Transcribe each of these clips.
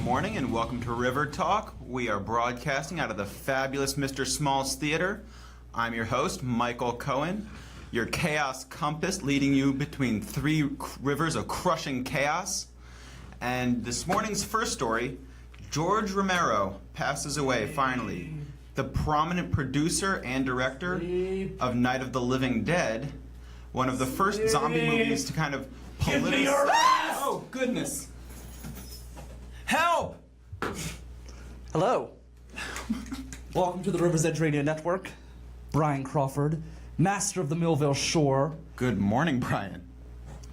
morning and welcome to River Talk. We are broadcasting out of the fabulous Mr. Smalls Theater. I'm your host, Michael Cohen, your chaos compass leading you between three rivers of crushing chaos. And this morning's first story, George Romero passes away finally. The prominent producer and director of Night of the Living Dead, one of the first zombie movies to kind of politicize. Oh, goodness. Help! Hello. Welcome to the River's Edge Radio Network. Brian Crawford, master of the Millville Shore. Good morning, Brian.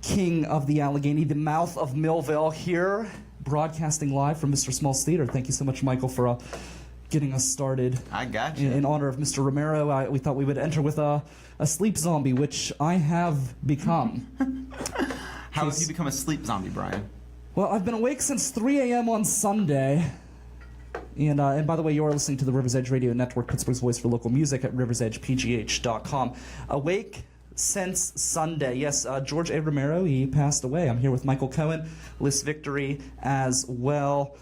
King of the Allegheny, the mouth of Millville, here, broadcasting live from Mr. Smalls Theater. Thank you so much, Michael, for getting us started. I got you. In honor of Mr. Romero, we thought we would enter with a sleep zombie, which I have become. How have you become a sleep zombie, Brian? Well, I've been awake since 3 a.m. on Sunday. And by the way, you are listening to the River's Edge Radio Network, Pittsburgh's voice for local music at riversedgepgh.com. Awake since Sunday. Yes, George A. Romero, he passed away. I'm here with Michael Cohen, Liss Victory as well.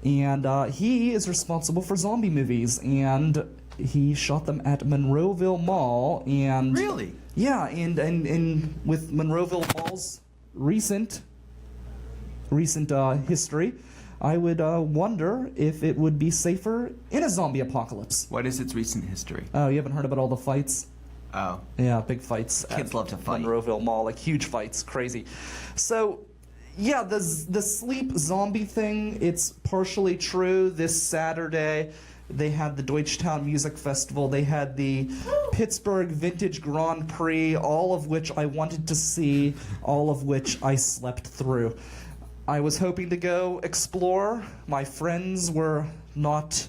And he is responsible for zombie movies. And he shot them at Monroeville Mall. And really? Yeah, and with Monroeville Mall's recent history, I would wonder if it would be safer in a zombie apocalypse. What is its recent history? Oh, you haven't heard about all the fights? Oh. Yeah, big fights. Kids love to fight. Monroeville Mall, like huge fights, crazy. So, yeah, the sleep zombie thing, it's partially true. This Saturday, they had the Deutschtown Music Festival. They had the Pittsburgh Vintage Grand Prix, all of which I wanted to see, all of which I slept through. I was hoping to go explore. My friends were not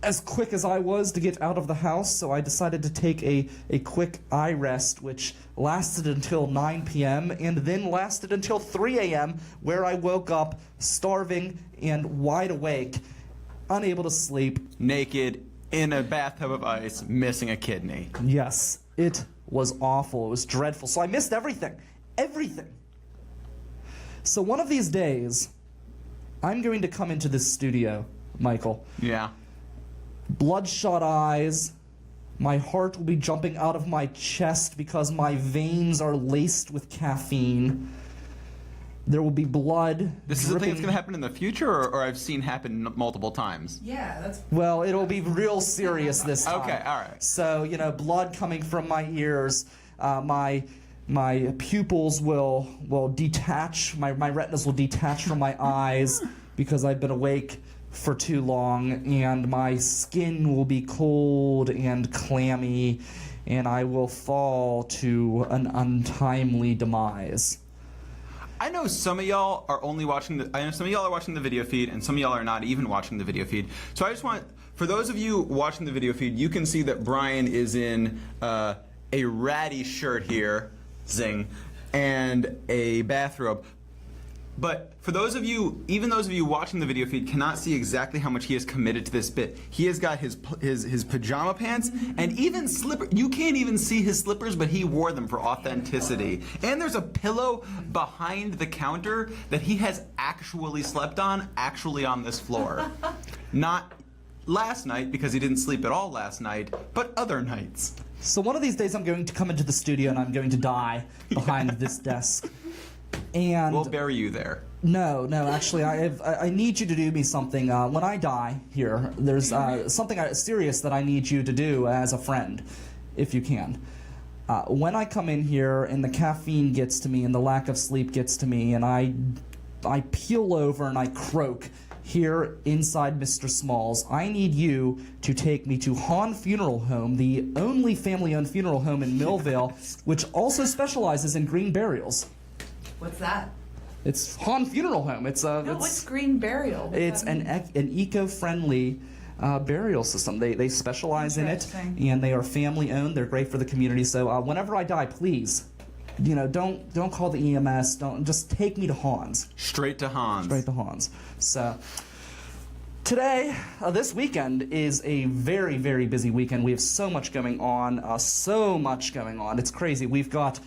as quick as I was to get out of the house, so I decided to take a quick eye rest, which lasted until 9 p.m. and then lasted until 3 a.m., where I woke up starving and wide awake, unable to sleep. Naked, in a bathtub of ice, missing a kidney. Yes, it was awful. It was dreadful. So I missed everything. Everything. So one of these days, I'm going to come into this studio, Michael. Yeah. Bloodshot eyes. My heart will be jumping out of my chest because my veins are laced with caffeine. There will be blood. This is the thing that's going to happen in the future, or I've seen happen multiple times? Yeah, that's... Well, it'll be real serious this time. Okay, all right. So, blood coming from my ears, my pupils will detach, my retinas will detach from my eyes because I've been awake for too long, and my skin will be cold and clammy, and I will fall to an untimely demise. I know some of y'all are only watching I know some of y'all are watching the video feed, and some of y'all are not even watching the video feed. So I just want, for those of you watching the video feed, you can see that Brian is in a ratty shirt here, zing, and a bathrobe. But for those of you, even those of you watching the video feed, cannot see exactly how much he has committed to this bit. He has got his pajama pants and even slippers. You can't even see his slippers, but he wore them for authenticity. And there's a pillow behind the counter that he has actually slept on, actually on this floor. Not last night, because he didn't sleep at all last night, but other nights. So one of these days I'm going to come into the studio and I'm going to die behind this desk. And we'll bury you there. No, actually, I need you to do me something. When I die here, there's something serious that I need you to do as a friend, if you can. When I come in here and the caffeine gets to me and the lack of sleep gets to me and I peel over and I croak here inside Mr. Smalls, I need you to take me to Hahn Funeral Home, the only family-owned funeral home in Millville, which also specializes in green burials. What's that? It's Hahn Funeral Home. What's green burial? It's an eco-friendly burial system. They specialize in it, and they are family-owned. They're great for the community. So whenever I die, please, don't call the EMS. Don't just take me to Hahn's. Straight to Hahn's. Straight to Hahn's. So today, this weekend is a very, very busy weekend. We have so much going on. It's crazy. We've got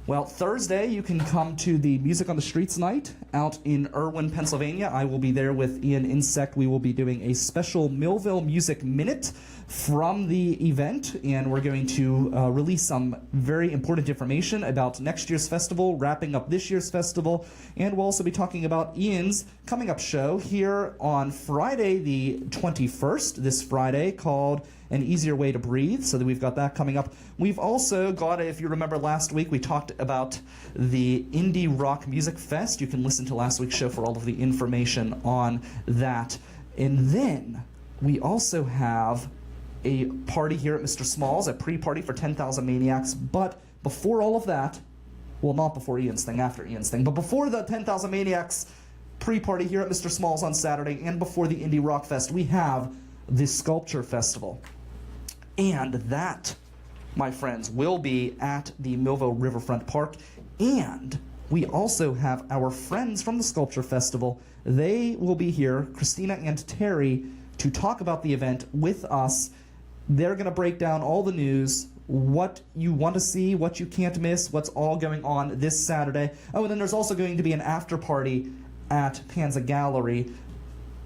Well, Thursday, you can come to the Music on the Streets night out in Irwin, Pennsylvania. I will be there with Ian Insect. We will be doing a special Millville Music Minute from the event, and we're going to release some very important information about next year's festival, wrapping up this year's festival, and we'll also be talking about Ian's coming up show here on Friday the 21st, this Friday, called An Easier Way to Breathe, so that we've got that coming up. We've also got, if you remember last week, we talked about the Indie Rock Music Fest. You can listen to last week's show for all of the information on that. And then we also have a party here at Mr. Small's, a pre-party for 10,000 Maniacs. But before all of that, well, not before Ian's thing, after Ian's thing, but before the 10,000 Maniacs pre-party here at Mr. Small's on Saturday and before the Indie Rock Fest, we have the Sculpture Festival. And that, my friends, will be at the Millville Riverfront Park. And we also have our friends from the Sculpture Festival. They will be here, Christina and Terry, to talk about the event with us. They're going to break down all the news, what you want to see, what you can't miss, what's all going on this Saturday. Oh, and then there's also going to be an after party at Panza Gallery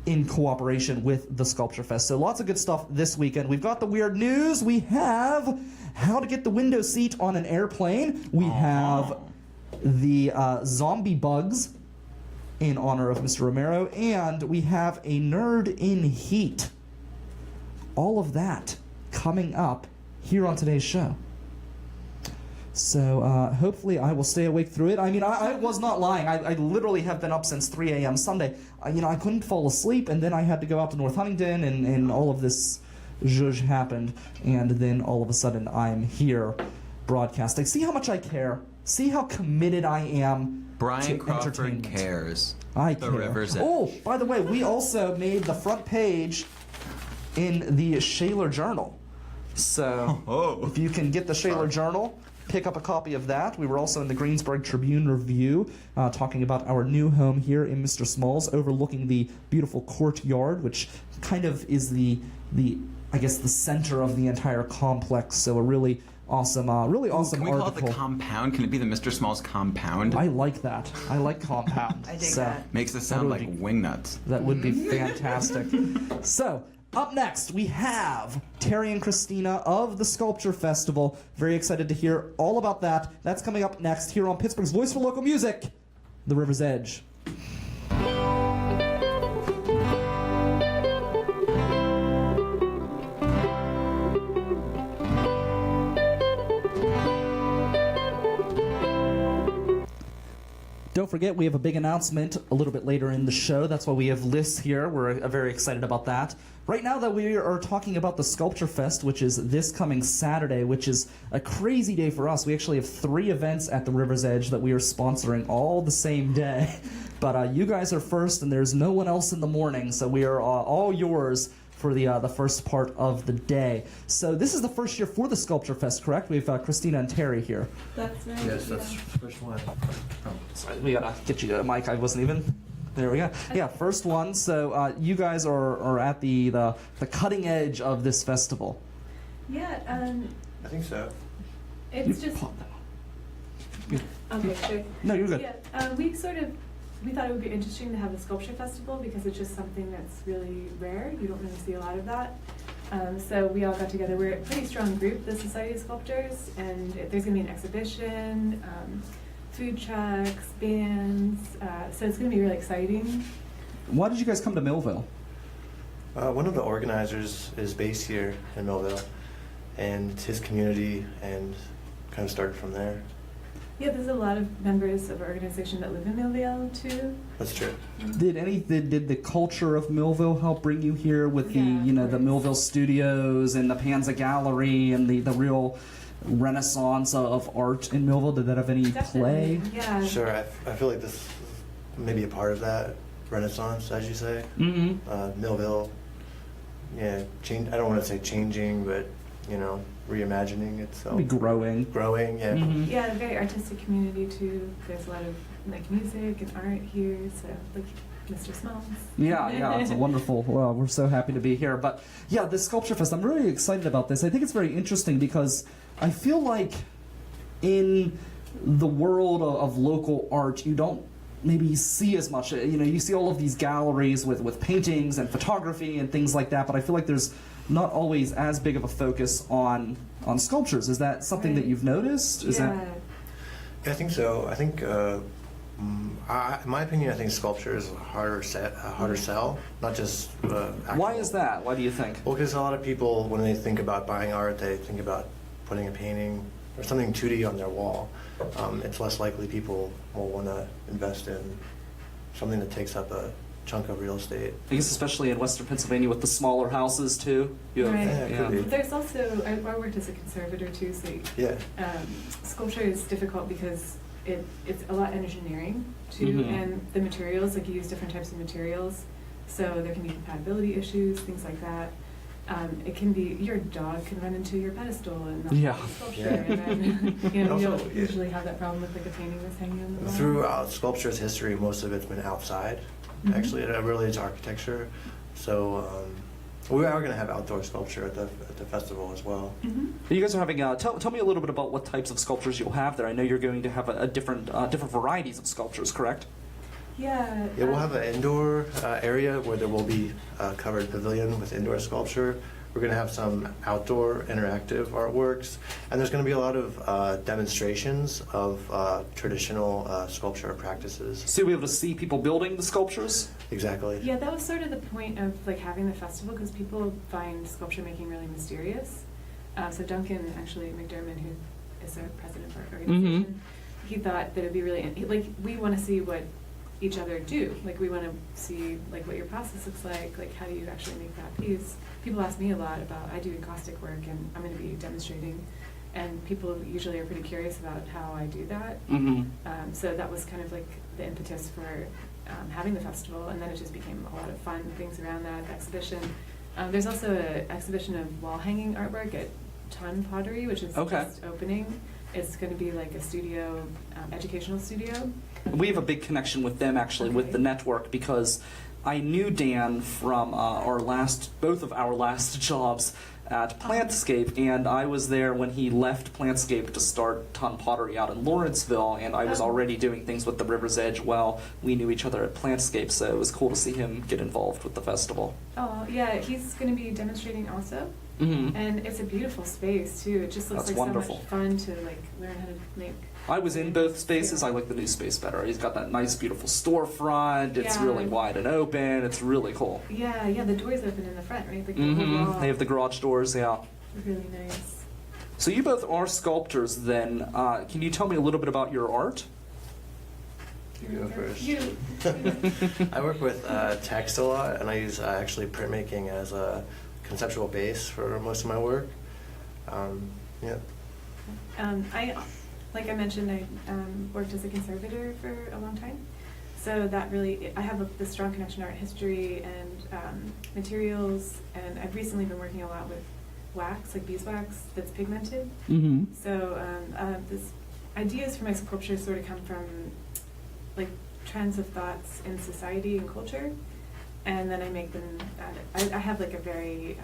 in cooperation with the Sculpture Fest. So lots of good stuff this weekend. We've got the weird news. We have how to get the window seat on an airplane. We have the zombie bugs in honor of Mr. Romero. And we have a nerd in heat. All of that coming up here on today's show. So hopefully I will stay awake through it. I mean, I was not lying. I literally have been up since 3 a.m. Sunday. I couldn't fall asleep, and then I had to go out to North Huntington, and all of this zhuzh happened, and then all of a sudden I'm here broadcasting. See how much I care? See how committed I am Brian to Crawford entertainment. cares. I The care. River's Edge. Oh, by the way, we also made the front page in the Shaler Journal. So if you can get the Shaler Journal, pick up a copy of that. We were also in the Greensburg Tribune Review, talking about our new home here in Mr. Small's, overlooking the beautiful courtyard, which kind of is the I guess the center of the entire complex. So a really awesome Can we article. call it the compound? Can it be the Mr. Small's compound? I like that. I like compound. I dig So that. Makes it sound That like would wingnuts. that would be fantastic. So, up next, we have Terry and Christina of the Sculpture Festival. Very excited to hear all about that. That's coming up next here on Pittsburgh's Voice for Local Music, The River's Edge. Don't forget, we have a big announcement a little bit later in the show. That's why we have Liss here. We're very excited about that. Right now, that we are talking about the Sculpture Fest, which is this coming Saturday, which is a crazy day for us. We actually have 3 events at the River's Edge that we are sponsoring all the same day. But you guys are first, and there's no one else in the morning, so we are all yours for the first part of the day. So this is the first year for the Sculpture Fest, correct? We have Christina and Terry here. That's right. Yes, that's the first one. Sorry, we gotta get you a mic. I wasn't even. There we go. Yeah, first one. So you guys are at the cutting edge of this festival. Yeah, I think so. it's just Pop that. okay. Sure. No, you're good. Yeah, we thought it would be interesting to have a sculpture festival because it's just something that's really rare. You don't really see a lot of that. So we all got together. We're a pretty strong group, the Society of Sculptors, and there's going to be an exhibition, food trucks, bands. So it's going to be really exciting. Why did you guys come to Millville? One of the organizers is based here in Millville, and it's his community, and kind of started from there. Yeah, there's a lot of members of our organization that live in Millville too. That's true. Did the culture of Millville help bring you here with the Yeah, of the course. Millville Studios and the Panza Gallery and the real renaissance of art in Millville? Did that have any play? Definitely. Yeah. Sure, I feel like this may be a part of that renaissance, as you say. Mm-hmm. Millville, yeah, I don't want to say changing, but, reimagining itself. Be growing. Growing, yeah. Mhm. Yeah, a very artistic community too. There's a lot of music and art here. So like Mr. Smalls. Yeah, it's a wonderful. Well, we're so happy to be here. But yeah, this Sculpture Fest, I'm really excited about this. I think it's very interesting because I feel like in the world of local art, you don't maybe see as much. You see all of these galleries with paintings and photography and things like that, but I feel like there's not always as big of a focus on sculptures. Is that something that you've noticed? Yeah. I think so. I think, in my opinion, I think sculpture is a harder sell, not just Why is that? Why do you think? Well, because a lot of people, when they think about buying art, they think about putting a painting or something 2D on their wall. It's less likely people will want to invest in something that takes up a chunk of real estate. I guess especially in Western Pennsylvania with the smaller houses too. You have- Right. Yeah, it could be. There's also, I worked as a conservator too, so Yeah. sculpture is difficult because it's a lot engineering too, Mhm. and the materials, like you use different types of materials, so there can be compatibility issues, things like that. It can be, your dog can run into your pedestal and not Yeah. the sculpture, Yeah. and then, you And know, you also, don't yeah. usually have that problem with like a painting that's hanging on the wall. Throughout sculpture's history, most of it's been outside. Mhm. Actually, it really is architecture. So we are going to have outdoor sculpture at the festival as well. Mhm. You guys are having. Tell me a little bit about what types of sculptures you'll have there. I know you're going to have a different varieties of sculptures, correct? Yeah. Yeah, we'll have an indoor area where there will be a covered pavilion with indoor sculpture. We're going to have some outdoor interactive artworks, and there's going to be a lot of demonstrations of traditional sculpture practices. So you'll be able to see people building the sculptures. Exactly. Yeah, that was sort of the point of like having the festival, because people find sculpture making really mysterious. So Duncan, actually, McDermott, who is our president of our organization, he thought that it'd be really, like, we want to see what each other do. Like, we want to see like what your process looks like how do you actually make that piece. People ask me a lot about, I do encaustic work and I'm going to be demonstrating, and people usually are pretty curious about how I do that. Mm-hmm. So that was kind of like the impetus for having the festival, and then it just became a lot of fun things around that, the exhibition. There's also an exhibition of wall hanging artwork at Ton Pottery, which is Okay. just opening. It's going to be like a studio, educational studio. We have a big connection with them actually, with Okay. the network, because I knew Dan from both of our last jobs at Plantscape, and I was there when he left Plantscape to start Ton Pottery out in Lawrenceville, and I was Oh. already doing things with the River's Edge while we knew each other at Plantscape, so it was cool to see him get involved with the festival. Oh, yeah, he's going to be demonstrating also. Mm-hmm. And it's a beautiful space too. It just looks That's like wonderful. so much fun to like learn how to make. I was in both spaces. I like the new space better. He's got that nice, beautiful storefront. It's Yeah. really wide and open. It's really cool. Yeah, the doors open in the front, right? Like the whole wall. They have the garage doors, yeah. Really nice. So you both are sculptors then. Can you tell me a little bit about your art? You go first. You. I work with text a lot, and I use actually printmaking as a conceptual base for most of my work. Yeah. Like I mentioned, I worked as a conservator for a long time. So that really, I have this strong connection to art history and materials, and I've recently been working a lot with wax, like beeswax that's pigmented. Mm-hmm. So this ideas for my sculptures sort of come from like trends of thoughts in society and culture, and then I make them. I have like a very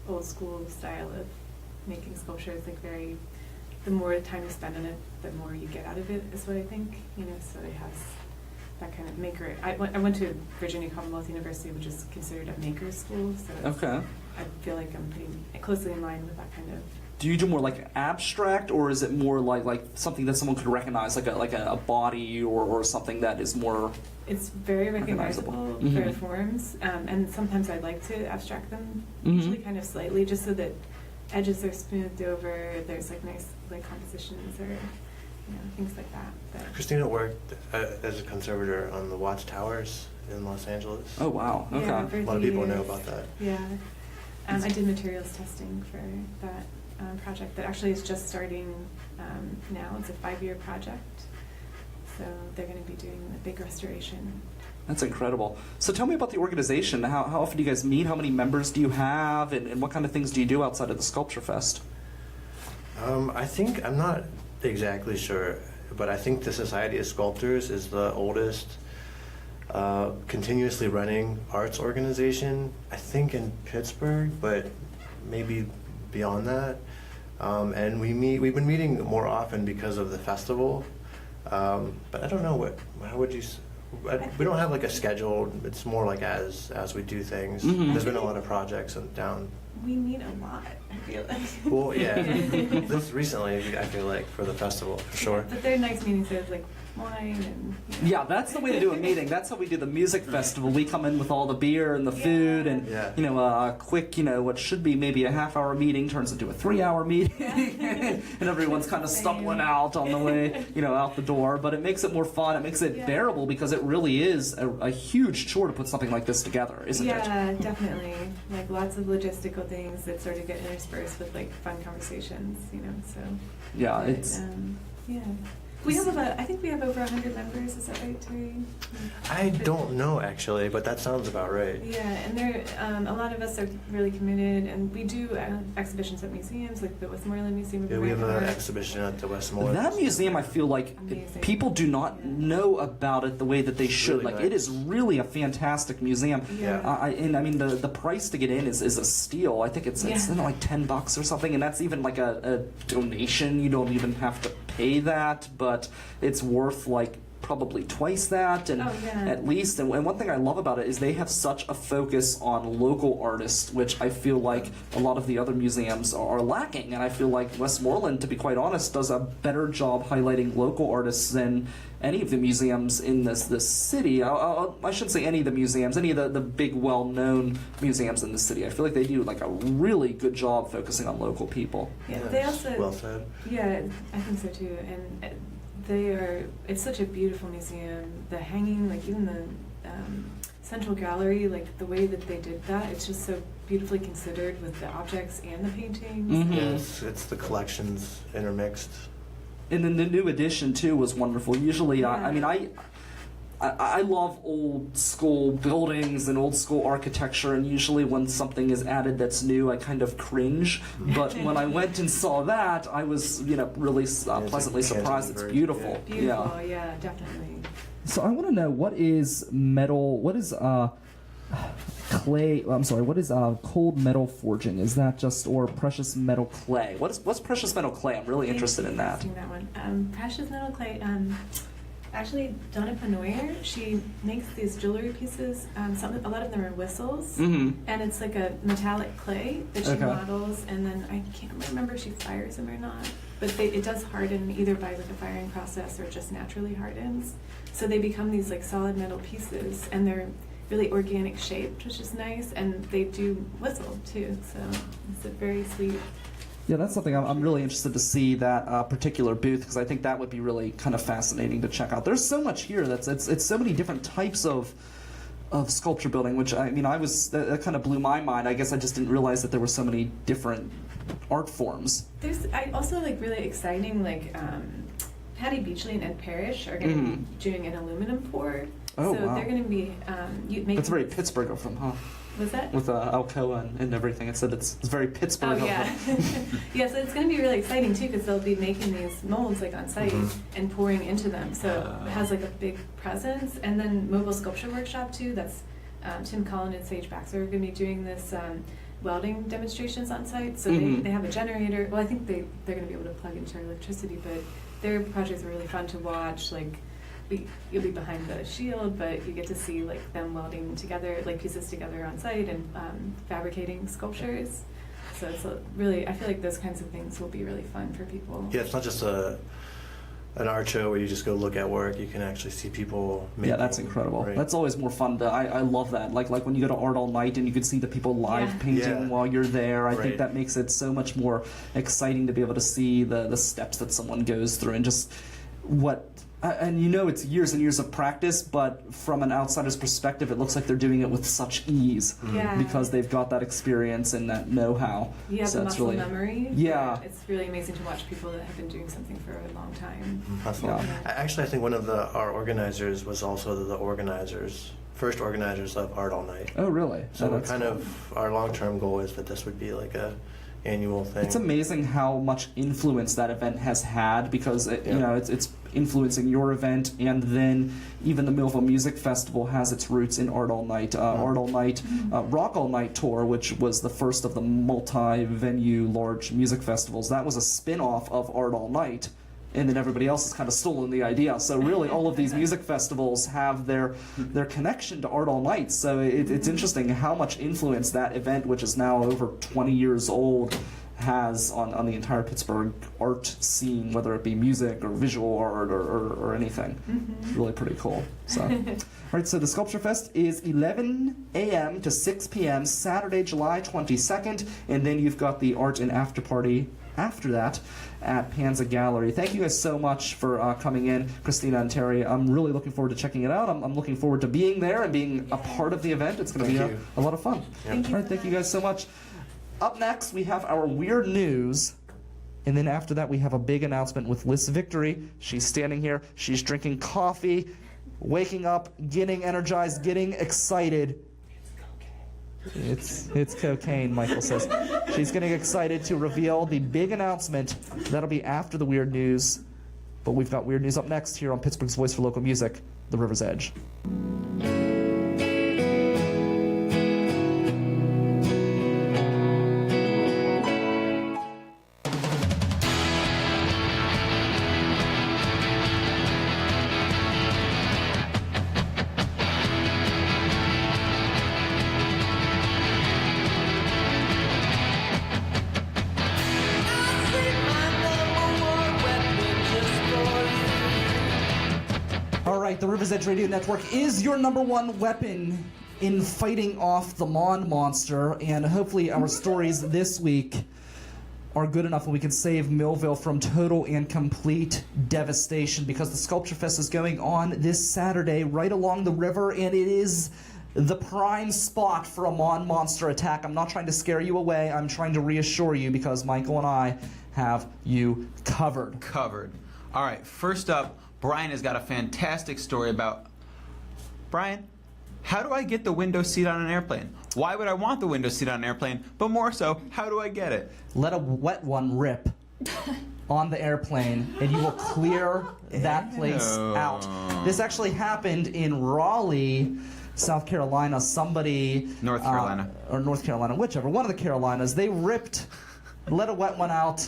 old school style of making sculptures. Like the more time you spend on it, the more you get out of it. Is what I think. So it has that kind of maker. I went to Virginia Commonwealth University, which is considered a maker school. So Okay. I feel like I'm pretty closely in line with that kind of. Do you do more like abstract, or is it more like something that someone could recognize, like a body or something that is more? It's very recognizable Mhm. for forms, and sometimes I like to abstract them, Mhm. usually kind of slightly, just so that edges are smoothed over. There's like nice like compositions or things like that. But Christina worked as a conservator on the Watchtowers in Los Angeles. Oh wow. Okay. yeah, for A lot of 3 people know years. about that. Yeah, I did materials testing for that project that actually is just starting now. It's a 5-year project, so they're going to be doing a big restoration. That's incredible. So tell me about the organization. How often do you guys meet? How many members do you have? And what kind of things do you do outside of the Sculpture Fest? I think, I'm not exactly sure, but I think the Society of Sculptors is the oldest continuously running arts organization, I think in Pittsburgh, but maybe beyond that. And we've been meeting more often because of the festival. But I don't know how would you, we don't have like a schedule. It's more like as we do things. There's been a lot of projects down. We meet a lot, I feel like. Well, yeah. This recently, I feel like, for the festival, for sure. But they're nice meetings, there's like wine and... Yeah, that's the way to do a meeting. That's how we do the music festival. We come in with all the beer and the food, and a quick, what should be maybe a half-hour meeting turns into a 3-hour meeting, and everyone's kind of stumbling out on the way, out the door. But it makes it more fun. It makes it bearable because it really is a huge chore to put something like this together, isn't it? Yeah, definitely. Like lots of logistical things that sort of get interspersed with like fun conversations, so. Yeah, But, it's. Yeah. We have I think we have over 100 members, is that right, Terry? I don't know, actually, but that sounds about right. Yeah, and there, a lot of us are really committed, and we do exhibitions at museums, like the Westmoreland Museum of Yeah, we have American an Art. exhibition at the Westmoreland. That museum, I feel like Amazing. people do not know about it the way that they should. really Like, it nice. is really a fantastic museum. Yeah. And I mean, the price to get in is a steal. I think it's like $10 or something, and that's even like a donation. You don't even have to pay that, but it's worth like probably twice that, and at least. And one thing I love about it is they have such a focus on local artists, which I feel like a lot of the other museums are lacking. And I feel like Westmoreland, to be quite honest, does a better job highlighting local artists than any of the museums in this city. I shouldn't say any of the museums, any of the big well-known museums in the city. I feel like they do like a really good job focusing on local people. Yeah, Yeah, they also... well said. Yeah, I think so too. And it's such a beautiful museum. The hanging, like even the central gallery, like the way that they did that, it's just so beautifully considered with the objects and the paintings. Mhm. Yeah, it's the collections intermixed. And then the new edition too was wonderful. Usually, I love old school buildings and old school architecture, and usually when something is added that's new, I kind of cringe. But when I went and saw that, I was, really pleasantly surprised. It's beautiful. Beautiful, yeah, definitely. So I want to know, what is metal? What is clay? I'm sorry. What is cold metal forging? Is that just or precious metal clay? What's precious metal clay? I'm really interested in that. That one. Precious metal clay. Actually, Donna Panoyer, she makes these jewelry pieces. A lot of them are whistles, and it's like a metallic clay that she models, and then I can't remember if she fires them or not, but it does harden either by like a firing process or just naturally hardens. So they become these like solid metal pieces, and they're really organic shaped, which is nice, and they do whistle too. So it's a very sweet. Yeah, that's something I'm really interested to see, that particular booth, because I think that would be really kind of fascinating to check out. There's so much here. It's so many different types of sculpture building, which that kind of blew my mind. I guess I just didn't realize that there were so many different art forms. There's also like really exciting, like Patty Beachley and Ed Parrish are going to be doing an aluminum pour. Oh, so wow. they're going to be making. That's very Pittsburgh of them, huh? Was that? With Alcoa and everything. It said it's very Pittsburgh. Oh, yeah. Yeah, so it's going to be really exciting, too, because they'll be making these molds, like, on site and pouring into them. So it has, like, a big presence. And then Mobile Sculpture Workshop, too. That's Tim Cullen and Sage Baxter are going to be doing this welding demonstrations on site. So they have a generator. Well, I think they're going to be able to plug into electricity, but their projects are really fun to watch. Like, you'll be behind the shield, but you get to see like them welding together, like pieces together on site, and fabricating sculptures. So it's really, I feel like those kinds of things will be really fun for people. Yeah, it's not just an art show where you just go look at work. You can actually see people making. Yeah, that's incredible. Right. That's always more fun. I love that. Like when you go to Art All Night and you can see the people live painting while you're there. I think that makes it so much more exciting to be able to see the steps that someone goes through and just what. And it's years and years of practice, but from an outsider's perspective, it looks like they're doing it with such ease because they've got that experience and that know-how. Yeah, so the it's muscle really, memory. Yeah. It's really amazing to watch people that have been doing something for a long time. Yeah. Actually, I think one of our organizers was also the first organizers of Art All Night. Oh, really? So that's our long-term goal is that this would be like a annual thing. It's amazing how much influence that event has had, because it's influencing your event, and then even the Millville Music Festival has its roots in Art All Night. Art All Night, Rock All Night tour, which was the first of the multi-venue large music festivals. That was a spin-off of Art All Night, and then everybody else has kind of stolen the idea. So really, all of these music festivals have their connection to Art All Night. So it's interesting how much influence that event, which is now over 20 years old, has on the entire Pittsburgh art scene, whether it be music or visual art or anything. It's really pretty cool. So, all right, so the Sculpture Fest is 11 a.m. to 6 p.m. Saturday, July 22nd, and then you've got the art and after party after that at Panza Gallery. Thank you guys so much for coming in, Christina and Terry. I'm really looking forward to checking it out. I'm looking forward to being there and being a part of the event. It's going to be a lot of fun. Thank you. All right, thank you guys so much. Up next, we have our weird news, and then after that, we have a big announcement with Liss Victory. She's standing here, she's drinking coffee, waking up, getting energized, getting excited. It's cocaine, Michael says. She's getting excited to reveal the big announcement. That'll be after the weird news, but we've got weird news up next here on Pittsburgh's Voice for Local Music, The River's Edge. The River's Edge Radio Network is your #1 weapon in fighting off the Mon Monster, and hopefully our stories this week are good enough and we can save Millville from total and complete devastation, because the Sculpture Fest is going on this Saturday right along the river, and it is the prime spot for a Mon Monster attack. I'm not trying to scare you away, I'm trying to reassure you, because Michael and I have you covered. All right, first up, Brian has got a fantastic story about... Brian, how do I get the window seat on an airplane? Why would I want the window seat on an airplane? But more so, how do I get it? Let a wet one rip on the airplane, and you will clear that place out. This actually happened in Raleigh, South Carolina. Somebody... North Carolina. Or North Carolina, whichever. One of the Carolinas. They let a wet one out,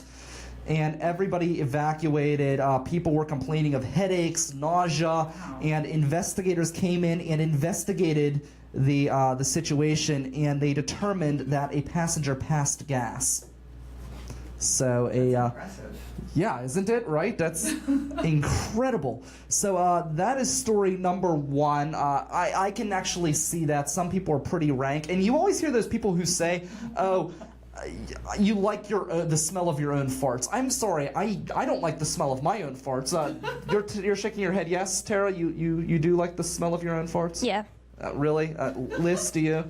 and everybody evacuated. People were complaining of headaches, nausea, and investigators came in and investigated the situation, and they determined that a passenger passed gas. So impressive. Yeah, isn't it? Right? That's incredible. So that is story #1. I can actually see that. Some people are pretty rank, and you always hear those people who say, "Oh, you like the smell of your own farts." I'm sorry, I don't like the smell of my own farts. You're shaking your head. Yes, Tara, you do like the smell of your own farts? Yeah. Really? Liz, do you?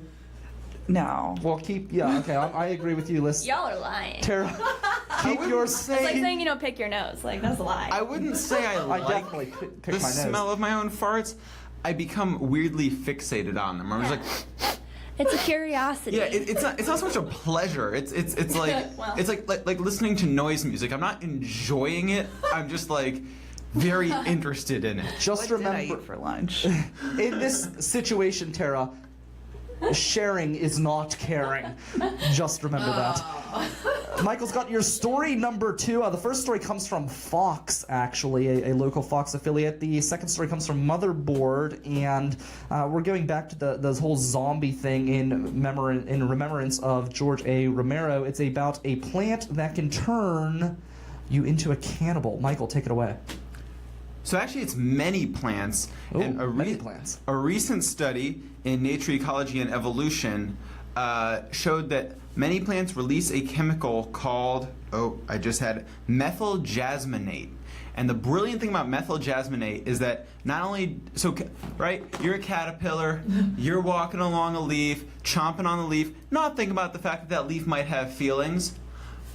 No. Well, okay, I agree with you, Liz. Y'all are lying. Tara, keep your It's like saying you don't pick your nose. Like, that's a lie. I wouldn't say I like definitely pick the my nose. smell of my own farts. I become weirdly fixated on them. I'm just like... It's a curiosity. Yeah, it's not so much a pleasure. It's like Well. it's like listening to noise music. I'm not enjoying it. I'm just like very interested in it. Just What did I remember, eat for lunch? in this situation, Tara, sharing is not caring. Just remember that. Michael's got your story #2. The first story comes from Fox, actually, a local Fox affiliate. The second story comes from Motherboard, and we're going back to the whole zombie thing in remembrance of George A. Romero. It's about a plant that can turn you into a cannibal. Michael, take it away. So actually, it's many plants. Ooh, and many plants. A recent study in Nature Ecology and Evolution showed that many plants release a chemical called, methyl jasmonate. And the brilliant thing about methyl jasmonate is that not only, right, you're a caterpillar, you're walking along a leaf, chomping on the leaf, not thinking about the fact that that leaf might have feelings,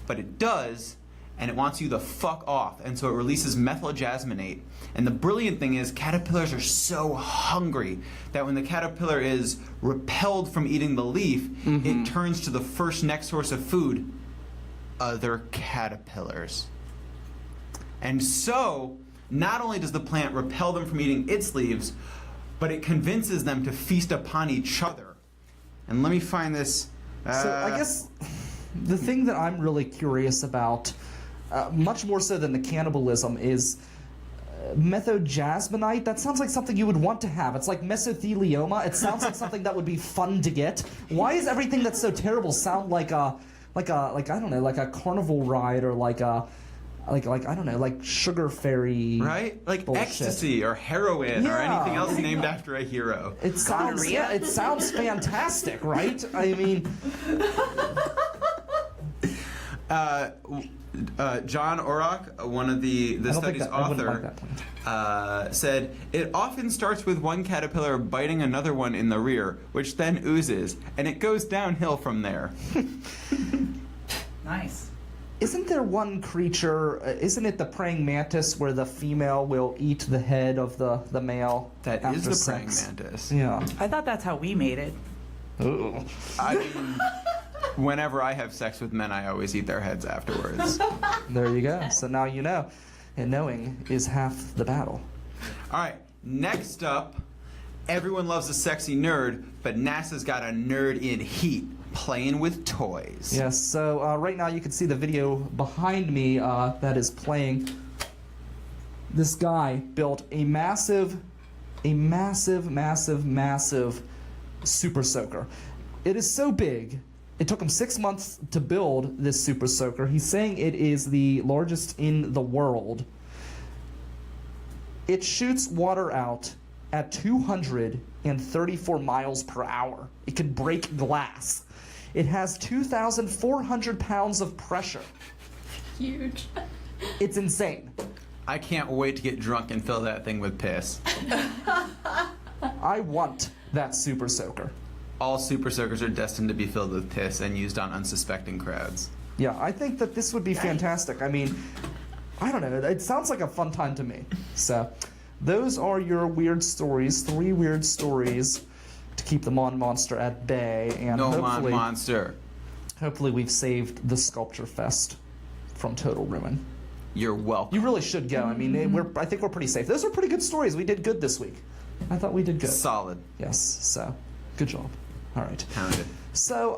but it does, and it wants you the fuck off, and so it releases methyl jasmonate. And the brilliant thing is, caterpillars are so hungry that when the caterpillar is repelled from eating the leaf, it turns to the first next source of food, other caterpillars. And so, not only does the plant repel them from eating its leaves, but it convinces them to feast upon each other. And let me find this. So I guess the thing that I'm really curious about, much more so than the cannibalism, is methojasmonite. That sounds like something you would want to have. It's like mesothelioma. It sounds like something that would be fun to get. Why is everything that's so terrible sound like I don't know, like a carnival ride, or like a I don't know, like Sugar Fairy, right? Like bullshit. ecstasy or heroin or Yeah. anything else named after a hero. It sounds Gonorrhea? it sounds fantastic, right? I mean, John Orrock, one of the I don't think study's that, I wouldn't like author, that plant. said, it often starts with one caterpillar biting another one in the rear, which then oozes, and it goes downhill from there. Nice. Isn't there one creature, isn't it the praying mantis, where the female will eat the head of the male That after is the praying sex? mantis. Yeah. I thought that's how we made it. Ooh. I mean, whenever I have sex with men, I always eat their heads afterwards. There you go. So now you know. And knowing is half the battle. All right, next up, everyone loves a sexy nerd, but NASA's got a nerd in heat, playing with toys. Yes, so right now you can see the video behind me that is playing. This guy built a massive super soaker. It is so big. It took him 6 months to build this super soaker. He's saying it is the largest in the world. It shoots water out at 234 miles per hour. It can break glass. It has 2,400 pounds of pressure. Huge. It's insane. I can't wait to get drunk and fill that thing with piss. I want that super soaker. All super soakers are destined to be filled with piss and used on unsuspecting crowds. Yeah, I think that this would be fantastic. I mean, I don't know. It sounds like a fun time to me. So, those are your weird stories. 3 weird stories to keep the Mon Monster at bay. And No hopefully, monster. hopefully we've saved the Sculpture Fest from total ruin. You're welcome. You really should go. I mean, I think we're pretty safe. Those are pretty good stories. We did good this week. I thought we did good. Solid. Yes, so good job. All right. Pounded. So,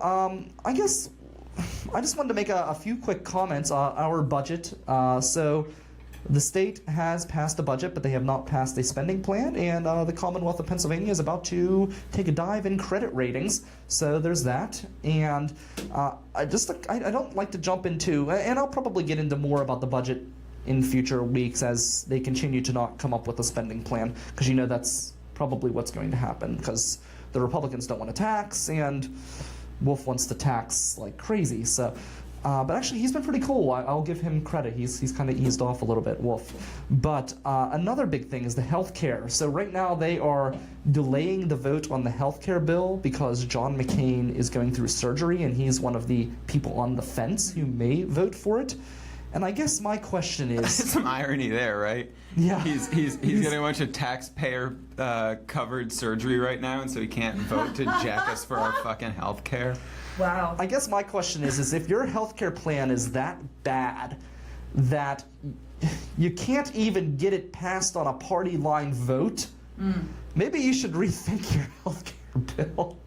I guess I just wanted to make a few quick comments on our budget. So, the state has passed a budget, but they have not passed a spending plan, and the Commonwealth of Pennsylvania is about to take a dive in credit ratings. So there's that, and I don't like to jump into, and I'll probably get into more about the budget in future weeks as they continue to not come up with a spending plan, because you know that's probably what's going to happen, because the Republicans don't want to tax, and Wolf wants to tax like crazy. So. But actually, he's been pretty cool. I'll give him credit. He's kind of eased off a little bit, Wolf. But another big thing is the health care. So right now they are delaying the vote on the health care bill because John McCain is going through surgery, and he's one of the people on the fence who may vote for it. And I guess my question is... Some irony there, right? Yeah. He's getting a bunch of taxpayer covered surgery right now, and so he can't vote to jack us for our fucking health care. Wow. I guess my question is if your healthcare plan is that bad that you can't even get it passed on a party line vote, maybe you should rethink your healthcare bill.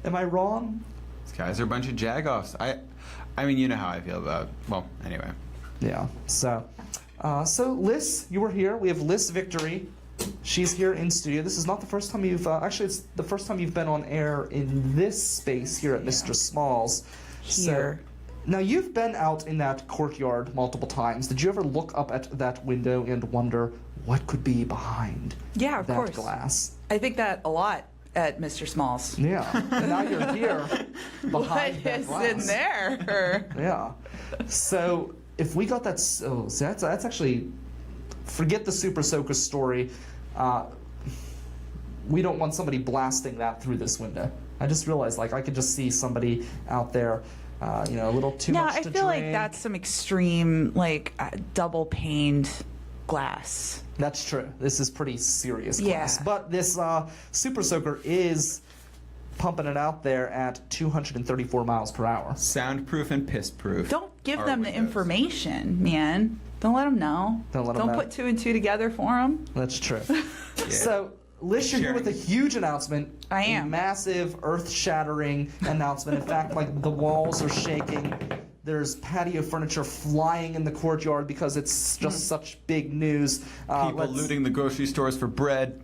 Am I wrong? These guys are a bunch of jagoffs. I mean, you know how I feel about. Well, anyway. Yeah. So Liss, you were here. We have Liss Victory. She's here in studio. This is not the first time you've actually it's the first time you've been on air in this space here at Mr. Small's. Here. So, now you've been out in that courtyard multiple times. Did you ever look up at that window and wonder what could be behind Yeah, of that course. glass? I think that a lot at Mr. Smalls. Yeah. And now you're here What behind that is glass. in there? Yeah. So if we got that, so that's actually, forget the Super Soaker story. We don't want somebody blasting that through this window. I just realized, like, I could just see somebody out there, a little too No, much I to feel like drink. that's some extreme, like, double paned glass. That's true. This is pretty serious Yeah. glass. But this Super Soaker is pumping it out there at 234 miles per hour. Soundproof and piss-proof. Don't give are them the windows. information, man. Don't let them know. Don't let 'em know. put two and two together for them. That's true. So, Liss, you're here with a huge announcement. I A am. massive, earth-shattering announcement. In fact, like the walls are shaking. There's patio furniture flying in the courtyard because it's just such big news. People looting the grocery stores for bread.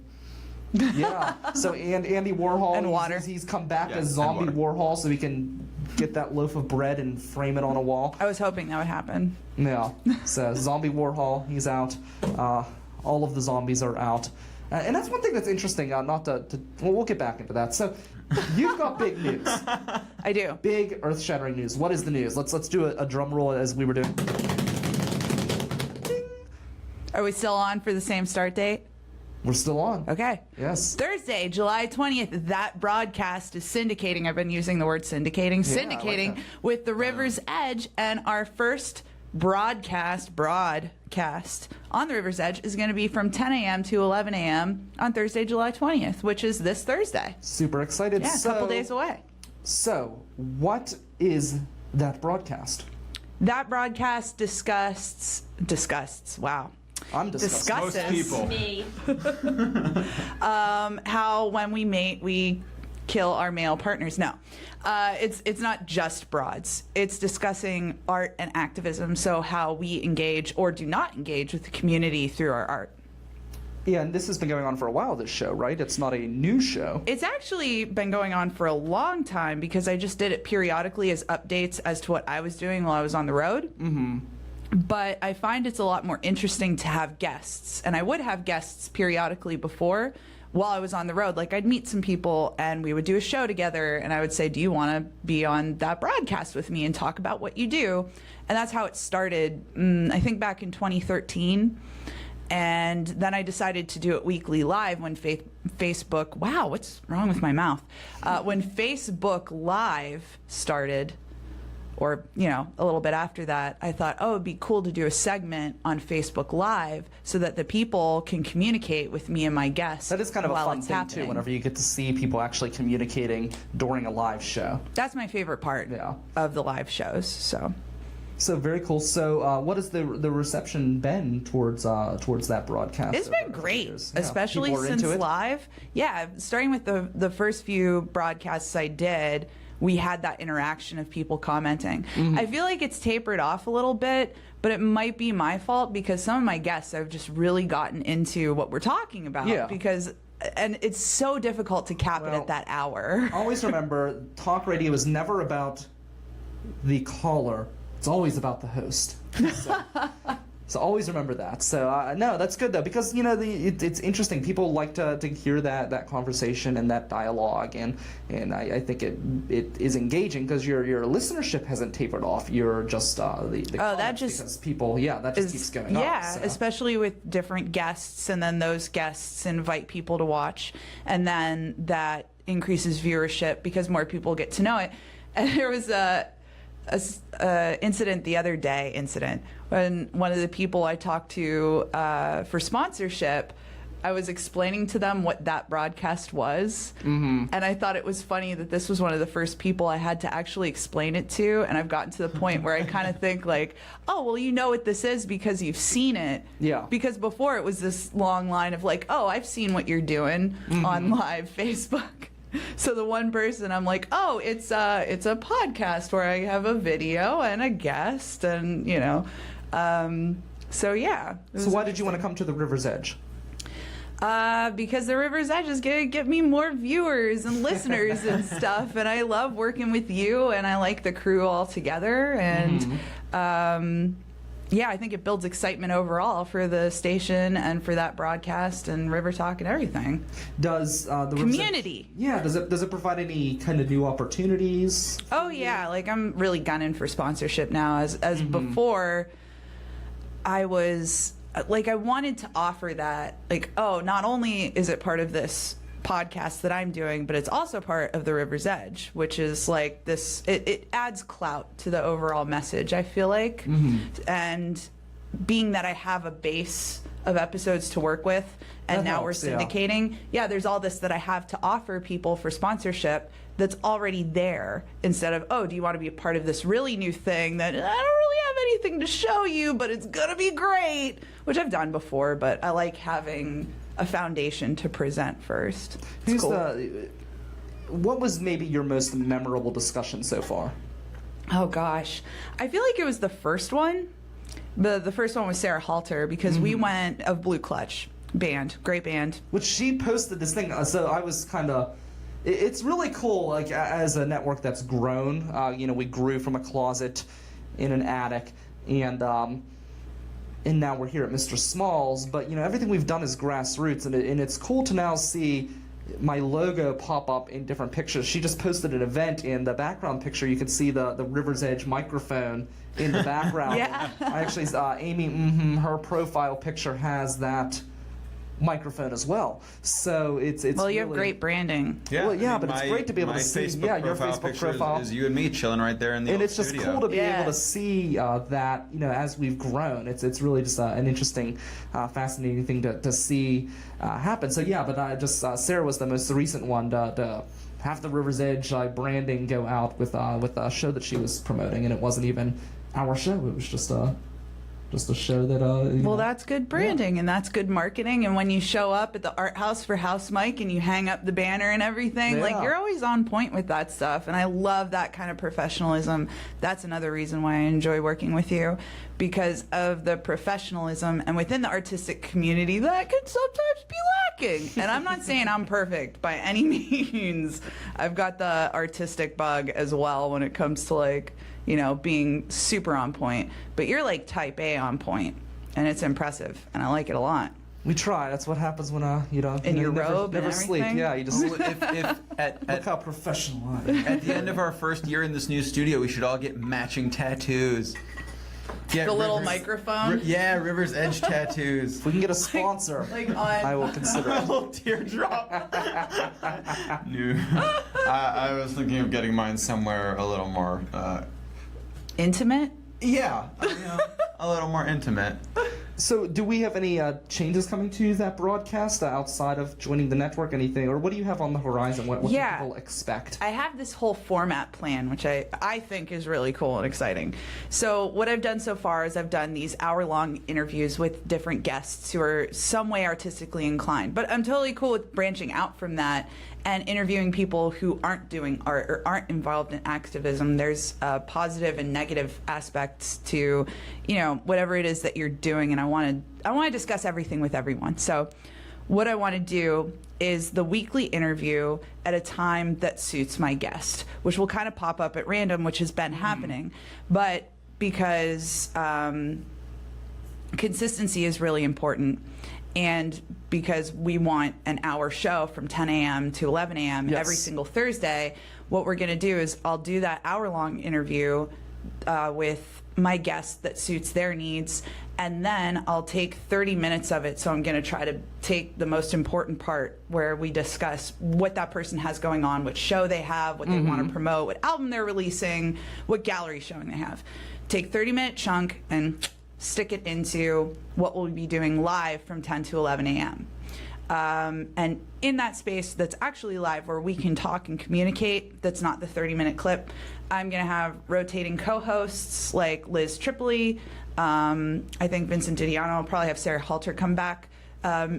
Yeah. So Andy Warhol And water. He's come back Yeah, as and Zombie water. Warhol, so he can get that loaf of bread and frame it on a wall. I was hoping that would happen. Yeah. So Zombie Warhol, he's out. All of the zombies are out. And that's one thing that's interesting. Not to well, we'll get back into that. So you've got big news. I do. Big earth-shattering news. What is the news? Let's do a drum roll as we were doing. Are we still on for the same start date? We're still on. Okay. Yes. Thursday, July 20th, that broadcast is syndicating. I've been using the word syndicating. Yeah, I like syndicating that. with the River's Edge, and our first broadcast on the River's Edge is going to be from 10 a.m. to 11 a.m. on Thursday, July 20th, which is this Thursday. Super excited. Yeah, a couple days away. So, what is that broadcast? That broadcast discussed. Wow. I'm disgusted. Most Discusses people. Me. how when we mate we kill our male partners. No, it's not just broads. It's discussing art and activism. So how we engage or do not engage with the community through our art. Yeah, and this has been going on for a while, this show, right? It's not a new show. It's actually been going on for a long time because I just did it periodically as updates as to what I was doing while I was on the road. Mm-hmm. But I find it's a lot more interesting to have guests. And I would have guests periodically before while I was on the road. Like I'd meet some people and we would do a show together and I would say, do you want to be on that broadcast with me and talk about what you do? And that's how it started, I think back in 2013. And then I decided to do it weekly live when Facebook, wow, what's wrong with my mouth? When Facebook Live started, or, you know, a little bit after that, I thought, oh, it'd be cool to do a segment on Facebook Live so that the people can communicate with me and my guests. That is kind of a while fun it's thing, happening. too, whenever you get to see people actually communicating during a live show. That's my favorite part Yeah. of the live shows. So very cool. So what has the reception been towards that broadcast? It's over been the great, years? Yeah. especially People are since into it? live. Yeah, starting with the first few broadcasts I did, we had that interaction of people commenting. Mm-hmm. I feel like it's tapered off a little bit, but it might be my fault because some of my guests have just really gotten into what we're talking about. Yeah. And it's so difficult to cap it Well, at that hour. Always remember, talk radio is never about the caller. It's always about the host. So always remember that. So no, that's good though, because you know it's interesting. People like to hear that conversation and that dialogue, and I think it is engaging because your listenership hasn't tapered off. You're just the that comments, just because people that just keeps going up. Yeah, So. especially with different guests, and then those guests invite people to watch, and then that increases viewership because more people get to know it. And there was a incident the other day when one of the people I talked to for sponsorship, I was explaining to them what that broadcast was, and I thought it was funny that this was one of the first people I had to actually explain it to, and I've gotten to the point where I kind of think like, oh, well, you know what this is because you've seen it. Yeah. Because before it was this long line of like, oh, I've seen what you're doing on live Facebook. So the one person I'm like, oh, it's a podcast where I have a video and a guest, and you know, so yeah. So why did you want to come to the River's Edge? Because the River's Edge is gonna get me more viewers and listeners and stuff, and I love working with you, and I like the crew all together, and yeah, I think it builds excitement overall for the station and for that broadcast and River Talk and everything. Does the River's Community. Edge, does it provide any kind of new opportunities? Oh yeah, like I'm really gunning for sponsorship now. As before, I was like, I wanted to offer that, like, oh, not only is it part of this podcast that I'm doing, but it's also part of the River's Edge, which is like this, it adds clout to the overall message, I feel like. And being that I have a base of episodes to work with, and That now helps, we're yeah. syndicating. Yeah, there's all this that I have to offer people for sponsorship that's already there, instead of, oh, do you want to be a part of this really new thing that I don't really have anything to show you, but it's gonna be great, which I've done before, but I like having a foundation to present first. It's Who's cool. what was maybe your most memorable discussion so far? Oh gosh, I feel like it was the first one. The first one was Sarah Halter, because we went of Blue Clutch band, great band. Which she posted this thing, so I was kind of. It's really cool, like as a network that's grown. We grew from a closet in an attic, and now we're here at Mr. Small's. But everything we've done is grassroots, and it's cool to now see my logo pop up in different pictures. She just posted an event, in the background picture you can see the River's Edge microphone in the background. Yeah. I actually, Amy, her profile picture has that microphone as well. So it's Well, you have really great branding. Well, yeah, but it's great to be able to see, Facebook your profile Facebook picture profile. is you and me chilling right there in the And old it's just studio. cool to be Yeah. able to see that, as we've grown. It's really just an interesting, fascinating thing to see happen. So yeah, but Sarah was the most recent one to have the River's Edge branding go out with a show that she was promoting, and it wasn't even our show. It was just a show that. Well, that's good branding, and that's good marketing. And when you show up at the art house for House Mike and you hang up the banner and everything, like, Yeah. you're always on point with that stuff. And I love that kind of professionalism. That's another reason why I enjoy working with you, because of the professionalism, and within the artistic community that could sometimes be lacking. And I'm not saying I'm perfect by any means. I've got the artistic bug as well when it comes to being super on point, but you're like type A on point, and it's impressive, and I like it a lot. We try. That's what happens when In your robe never and sleep. everything? Yeah, you just Well, if look how professional I am. at the end of our first year in this new studio, we should all get matching tattoos. Get The little microphone? Yeah, River's Edge tattoos. If we can get a sponsor, Like on I will consider A it. little teardrop. No. I was thinking of getting mine somewhere a little more. intimate. Yeah, a little more intimate. So, do we have any changes coming to that broadcast outside of joining the network? Anything, or what do you have on the horizon? What Yeah. can people expect? I have this whole format plan, which I think is really cool and exciting. So what I've done so far is I've done these hour-long interviews with different guests who are some way artistically inclined. But I'm totally cool with branching out from that and interviewing people who aren't doing art or aren't involved in activism. There's positive and negative aspects to, whatever it is that you're doing, and I want to discuss everything with everyone. So what I want to do is the weekly interview at a time that suits my guest, which will kind of pop up at random, which has been happening. But because consistency is really important, and because we want an hour show from 10 a.m. to 11 a.m. Yes. every single Thursday, what we're going to do is I'll do that hour-long interview with my guest that suits their needs, and then I'll take 30 minutes of it. So I'm going to try to take the most important part where we discuss what that person has going on, what show they have, what they want to promote, what album they're releasing, what gallery showing they have. Take 30-minute chunk and stick it into what we'll be doing live from 10 to 11 a.m. And in that space that's actually live, where we can talk and communicate, that's not the 30-minute clip, I'm going to have rotating co-hosts like Liss Victory. I think Vincent Didiano will probably have Sarah Halter come back.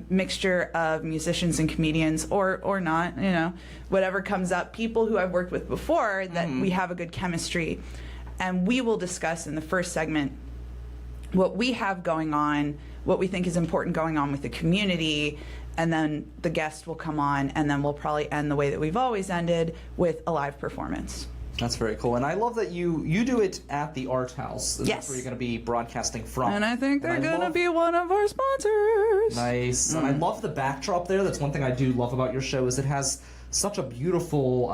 Mixture of musicians and comedians, or not, whatever comes up. People who I've worked with before that we have a good chemistry. And we will discuss in the first segment what we have going on, what we think is important going on with the community, and then the guest will come on, and then we'll probably end the way that we've always ended, with a live performance. That's very cool, and I love that you do it at the Art House. Yes. That's where you're going to be broadcasting from. And I think they're And I going to love- be one of our sponsors. Nice. And I love the backdrop there. That's one thing I do love about your show, is it has such a beautiful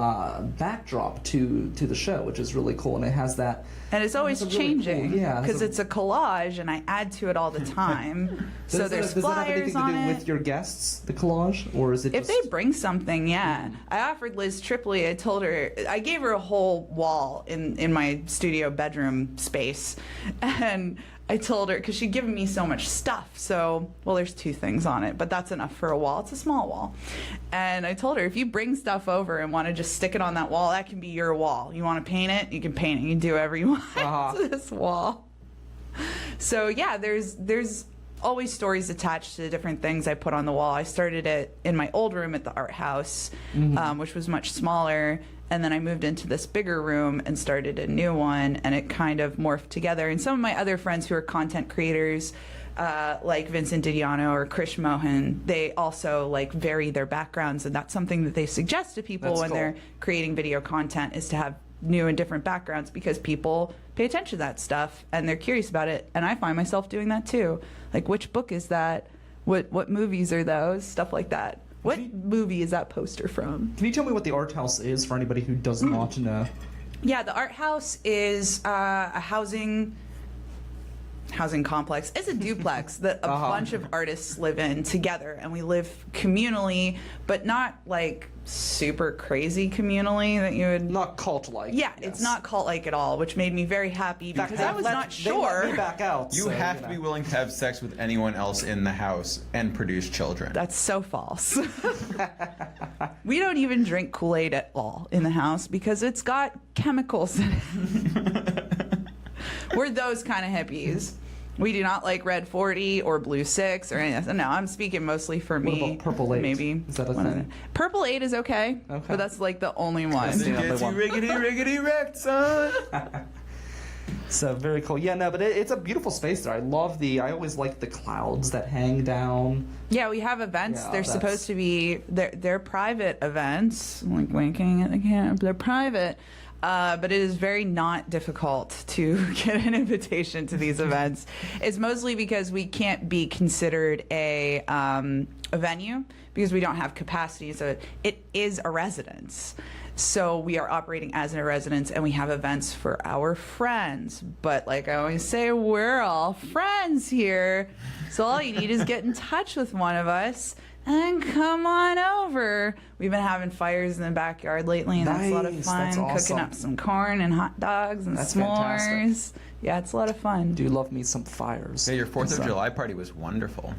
backdrop to the show, which is really cool, and it has that. And it's always It's a really changing, cool- yeah, because it's a collage, and I add to it all the time. So Does there's does it have anything flyers to on do it. with your guests, the collage, or is it If just? they bring something, yeah. I offered Liss Victory, I told her, I gave her a whole wall in my studio bedroom space. And I told her, because she'd given me so much stuff. So, well, there's 2 things on it, but that's enough for a wall. It's a small wall. And I told her, if you bring stuff over and want to just stick it on that wall, that can be your wall. You want to paint it? You can paint it. You can do whatever you want to this wall. So, yeah, there's always stories attached to the different things I put on the wall. I started it in my old room at the art house, which was much smaller. And then I moved into this bigger room and started a new one, and it kind of morphed together. And some of my other friends who are content creators, like Vincent Didiano or Krish Mohan, they also like vary their backgrounds, and that's something that they suggest to people when they're creating video content, is to have new and different backgrounds, because people pay attention to that stuff and they're curious about it. And I find myself doing that too. Like, which book is that? What movies are those? Stuff like that. What movie is that poster from? Can you tell me what the art house is for anybody who does not know? Yeah, the art house is a housing complex. It's a duplex that a bunch of artists live in together, and we live communally, but not like super crazy communally that you would. Not cult-like. Yeah, it's not cult-like at all, which made me very happy because I was not sure. They let me back out. You have to be willing to have sex with anyone else in the house and produce children. That's so false. We don't even drink Kool-Aid at all in the house because it's got chemicals in it. We're those kind of hippies. We do not like Red 40 or Blue 6 or anything. No, I'm speaking mostly for me. What about Purple 8? Maybe. Is that a thing? Purple 8 is okay, but that's like the only one. That's the Gets you one. riggedy wrecked, son. So very cool. Yeah, no, but it's a beautiful space there. I always like the clouds that hang down. Yeah, we have events. Yeah, They're supposed to be, they're private events. Like winking at the camera. They're private. But it is very not difficult to get an invitation to these events. It's mostly because we can't be considered a venue because we don't have capacity. So it is a residence. So we are operating as a residence, and we have events for our friends. But like I always say, we're all friends here. So all you need is get in touch with one of us and come on over. We've been having fires in the backyard lately, and that's a lot of Nice, fun. that's awesome. Cooking up some corn and hot dogs and That's s'mores. fantastic. Yeah, it's a lot of fun. Do love me some fires. Yeah, your 4th of July party was wonderful.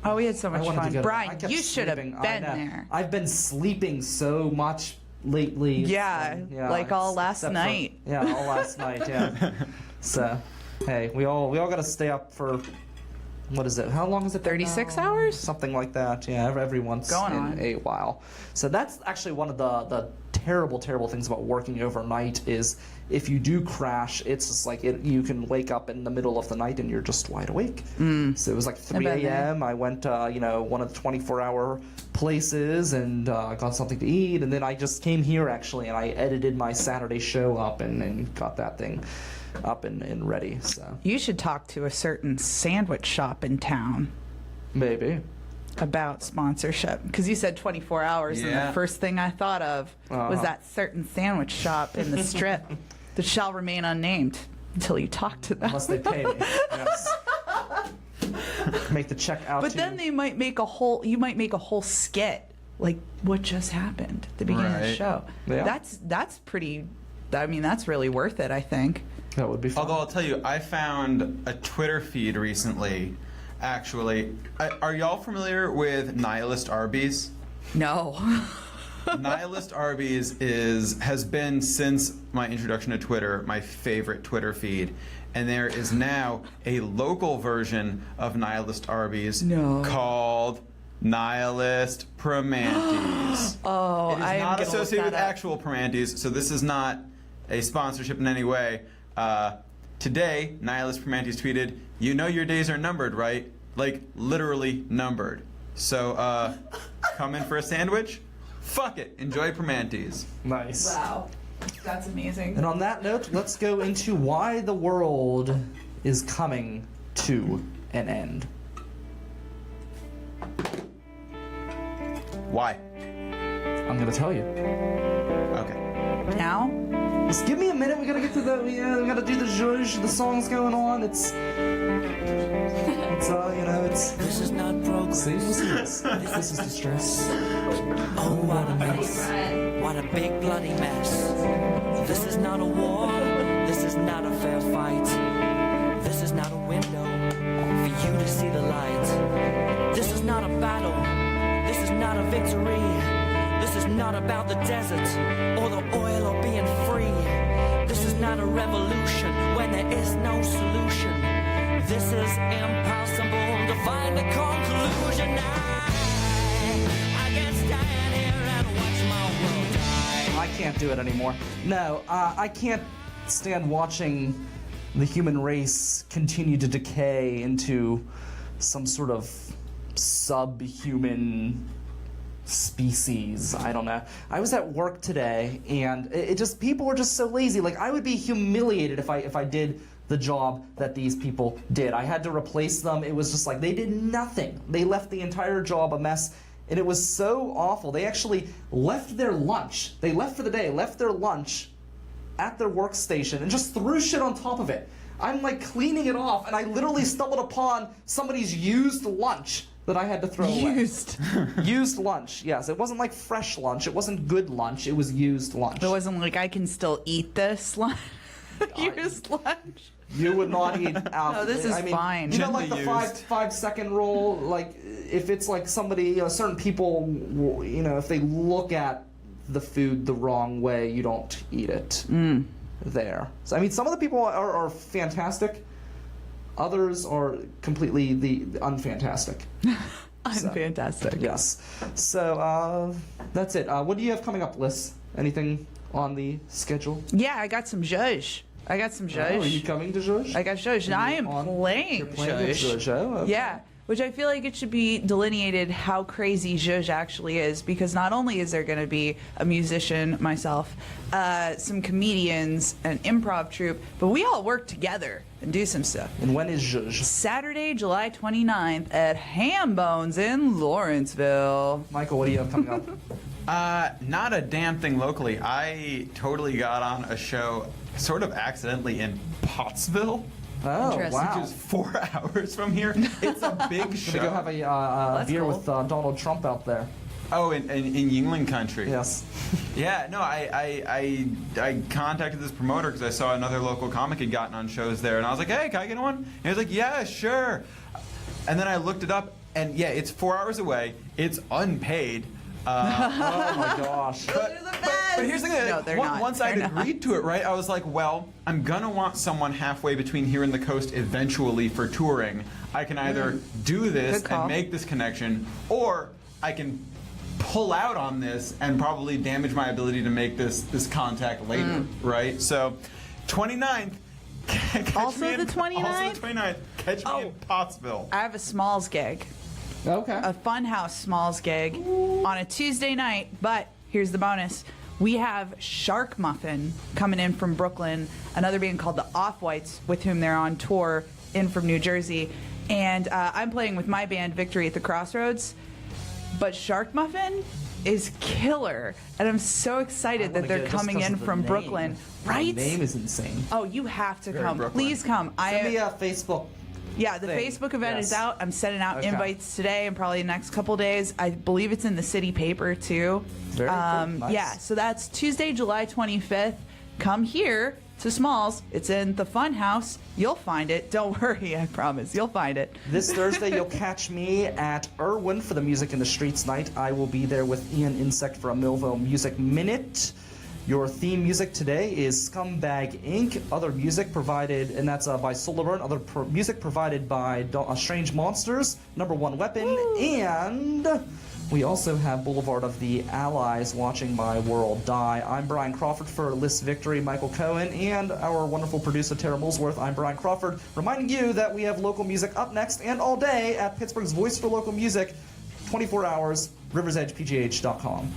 Oh, we had so I much wanted to fun. go. I Brian, kept you should have sleeping. been I know. there. I've been sleeping so much lately. Yeah, like all last except for- night. all last night. Yeah. So, hey, we all got to stay up for. What is it? How long is it? 36 now? hours? Something like that. Yeah, every once Going in on. a while. So that's actually one of the terrible things about working overnight is if you do crash, it's just like you can wake up in the middle of the night and you're just wide awake. So it was like 3 bet there. a.m. I went one of the 24-hour places and got something to eat, and then I just came here actually and I edited my Saturday show up and got that thing up and ready. So You should talk to a certain sandwich shop in town maybe. about sponsorship, because you said 24 hours, and Yeah. the first thing I thought of was that certain sandwich shop in the strip that shall remain unnamed until you talk to them. Unless they pay me. Yes. Make the check out. But to then you. they might make a whole skit, like what just happened at the beginning of the Right. show. Yeah. That's pretty. I mean, that's really worth it, I think. That would be fun. Although I'll tell you, I found a Twitter feed recently. Actually, are y'all familiar with Nihilist Arby's? No. Nihilist Arby's has been, since my introduction to Twitter, my favorite Twitter feed. And there is now a local version of Nihilist Arby's called Nihilist Primanti's. Oh, It is I am not gonna look associated with that up. actual Primanti's, so this is not a sponsorship in any way. Today, Nihilist Primanti's tweeted, "You know your days are numbered, right? Like, literally numbered. So, come in for a sandwich? Fuck it. Enjoy Primanti's." Nice. Wow, that's amazing. And on that note, let's go into why the world is coming to an end. Why? I'm gonna tell you. Okay. Now, Just give me a minute. We gotta get to the. We gotta do the zhuzh. The song's going on. It's. This is not progress. See, listen to this. This is distress. Oh, what a mess. What a big bloody mess. This is not a war. This is not a fair fight. This is not a window. the desert or the oil or being free. This is not a revolution when there is no solution. This is impossible to find a conclusion. I can stand here and watch my world die. I can't do it anymore. No, I can't stand watching the human race continue to decay into some sort of subhuman species. I don't know. I was at work today, and it just, people were just so lazy. Like, I would be humiliated if I did the job that these people did. I had to replace them. It was just like, they did nothing. They left the entire job a mess, and it was so awful. They actually left their lunch. They left for the day, left their lunch at their workstation, and just threw shit on top of it. I'm like cleaning it off, and I literally stumbled upon somebody's used lunch that I had to throw away. Used lunch, yes. It wasn't like fresh lunch. It wasn't good lunch. It was used lunch. It wasn't like, I can still eat this lunch. Used lunch. You would not eat out. No, this is fine. You know, like the Gently 5-second rule. Like, if it's like somebody, you know, certain people, you know, if they look at the food the wrong way, you don't eat it. There. So I mean, some of the people are fantastic. Others are completely the unfantastic. Unfantastic. Yes. So that's it. What do you have coming up, Liss? Anything on the schedule? Yeah, I got some zhuzh. I got some zhuzh. Oh, are you coming to Zhuzh? I got zhuzh. And I am playing You're playing with zhuzh. Zhuzh. Oh, okay. Yeah, which I feel like it should be delineated how crazy zhuzh actually is, because not only is there going to be a musician, myself, some comedians, an improv troupe, but we all work together and do some stuff. And when is Zhuzh? Saturday, July 29th at Ham Bones in Lawrenceville. Michael, what do you have coming up? Not a damn thing locally. I totally got on a show sort of accidentally in Pottsville, Oh, Interesting. wow. which is 4 hours from here. It's a big show. Gonna go have a That's beer cool. with Donald Trump out there. Oh, in Yingling country. Yes. Yeah, no, I contacted this promoter because I saw another local comic had gotten on shows there, and I was like, hey, can I get on? And he was like, yeah, sure. And then I looked it up, and yeah, it's 4 hours away. It's unpaid. Oh my gosh. But here's the thing. No, they're not. Once They're I'd not. agreed to it, right, I was like, well, I'm gonna want someone halfway between here and the coast eventually for touring. I can either do this Good call. and make this connection, or I can pull out on this and probably damage my ability to make this contact later, right? So, 29th. Catch Also me in- the 29th? Also the 29th. Catch me in Pottsville. I have a Smalls gig. Okay. A Funhouse Smalls gig on a Tuesday night, but here's the bonus. We have Shark Muffin coming in from Brooklyn, another band called the Off-Whites, with whom they're on tour in from New Jersey. And I'm playing with my band, Victory at the Crossroads. But Shark Muffin is killer. And I'm so excited that they're coming in from Brooklyn. Right? The name is insane. Oh, you have to come. Brooklyn. Please come. Send me a Facebook. Yeah, the thing. Facebook event is Yes. out. I'm sending out Okay. invites today and probably the next couple days. I believe it's in the city paper too. Very cool. Nice. Yeah, so that's Tuesday, July 25th. Come here to Smalls. It's in the Fun House. You'll find it. Don't worry, I promise. You'll find it. This Thursday, you'll catch me at Irwin for the Music in the Streets night. I will be there with Ian Insect for a Millville Music Minute. Your theme music today is Scumbag Inc. Other music provided, and that's by Solarburn. Other music provided by Strange Monsters, Number One Weapon, and we also have Boulevard of the Allies, Watching My World Die. I'm Brian Crawford for Liss Victory, Michael Cohen, and our wonderful producer, Tara Molesworth. I'm Brian Crawford, reminding you that we have local music up next and all day at Pittsburgh's Voice for Local Music, 24 hours, riversedgepgh.com.